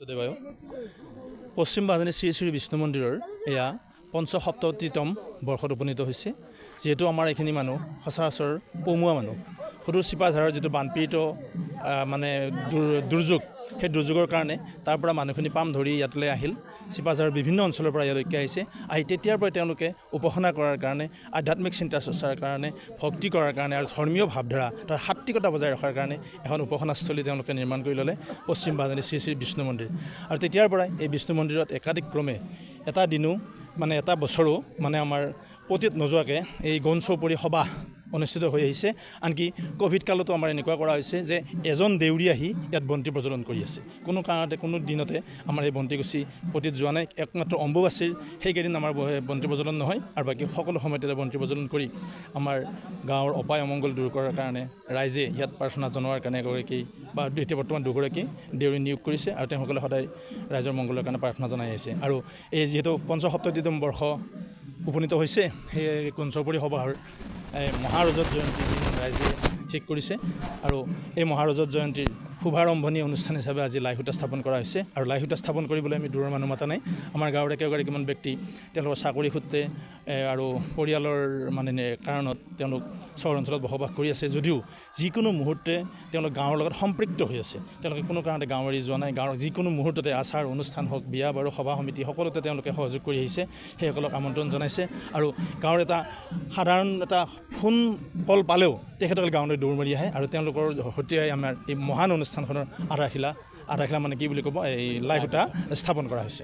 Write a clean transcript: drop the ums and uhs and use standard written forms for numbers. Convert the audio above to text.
দেৱায় পশ্চিম বাজানী শ্ৰী শ্ৰী বিষ্ণু মন্দিৰৰ এয়া পঞ্চসপ্ততিতম বৰ্ষত উপনীত হৈছে। যিহেতু আমাৰ এইখিনি মানুহ সচৰাচৰ পমুৱা মানুহ, সদূৰ চিপাঝাৰৰ যিটো বানপীড়িত মানে দুৰ্যোগ, সেই দুৰ্যোগৰ কাৰণে তাৰ পৰা মানুহখিনি পাম ধৰি ইয়াতলৈ আহিল। চিপাঝাৰৰ বিভিন্ন অঞ্চলৰ পৰা ইয়ালৈকে আহিছে। আহি তেতিয়াৰ পৰাই তেওঁলোকে উপাসনা কৰাৰ কাৰণে, আধ্যাত্মিক চিন্তা চৰ্চাৰ কাৰণে, ভক্তি কৰাৰ কাৰণে আৰু ধৰ্মীয় ভাৱধাৰা তাৰ সাত্বিকতা বজাই ৰখাৰ কাৰণে এখন উপাসনাস্থলী তেওঁলোকে নিৰ্মাণ কৰি ল'লে, পশ্চিম বাজানী শ্ৰী শ্ৰী বিষ্ণু মন্দিৰ। আৰু তেতিয়াৰ পৰাই এই বিষ্ণু মন্দিৰত একাধিক্ৰমে এটা দিনো মানে এটা বছৰো মানে আমাৰ পতিত নোযোৱাকৈ এই গণ চৌপৰি সবাহ অনুষ্ঠিত হৈ আহিছে। আনকি ক'ভিড কালতো আমাৰ এনেকুৱা কৰা হৈছে যে এজন দেউৰী আহি ইয়াত বন্তি প্ৰজ্বলন কৰি আছে। কোনো কাৰণতে কোনো দিনতে আমাৰ এই বন্তিগছি পতিত যোৱা নাই। একমাত্ৰ অম্বুবাচীৰ সেইকেইদিন আমাৰ বন্তি প্ৰজ্বলন নহয়, আৰু বাকী সকলো সময়তে বন্তি প্ৰজ্বলন কৰি আমাৰ গাঁৱৰ অপায় অমংগল দূৰ কৰাৰ কাৰণে ৰাইজে ইয়াত প্ৰাৰ্থনা জনোৱাৰ কাৰণে এগৰাকী বা এতিয়া বৰ্তমান দুগৰাকী দেউৰী নিয়োগ কৰিছে, আৰু তেওঁসকলে সদায় ৰাইজৰ মংগলৰ কাৰণে প্ৰাৰ্থনা জনাই আহিছে। আৰু এই যিহেতু পঞ্চসপ্ততিতম বৰ্ষ উপনীত হৈছে, সেই গণচৌপৰি সভাৰ মহাৰজত জয়ন্তী দিন ৰাইজে ঠিক কৰিছে। আৰু এই মহাৰজত জয়ন্তীৰ শুভাৰম্ভণি অনুষ্ঠান হিচাপে আজি লাইসূতা স্থাপন কৰা হৈছে। আৰু লাইসূতা স্থাপন কৰিবলৈ আমি দূৰৰ মানুহ মাতা নাই। আমাৰ গাঁৱৰ একেগৰাকীমান ব্যক্তি তেওঁলোকৰ চাকৰি সূত্ৰে আৰু পৰিয়ালৰ মানে কাৰণত তেওঁলোক চহৰ অঞ্চলত বসবাস কৰি আছে যদিও যিকোনো মুহূৰ্তে তেওঁলোক গাঁৱৰ লগত সম্পৃক্ত হৈ আছে। তেওঁলোকে কোনো কাৰণতে গাঁও এৰি যোৱা নাই। গাঁৱৰ যিকোনো মুহূৰ্ততে আচাৰ অনুষ্ঠান হওক, বিয়া বাৰু, সভা সমিতি সকলোতে তেওঁলোকে সহযোগ কৰি আহিছে। সেইসকলক আমন্ত্ৰণ জনাইছে। আৰু গাঁৱৰ এটা সাধাৰণ এটা ফোন কল পালেও তেখেতসকলে গাঁৱলৈ দৌৰ মাৰি আহে, আৰু তেওঁলোকৰ সৈতে আমাৰ এই মহান অনুষ্ঠানখনৰ আধাৰশিলা মানে কি বুলি ক'ব, এই লাইসূতা স্থাপন কৰা হৈছে।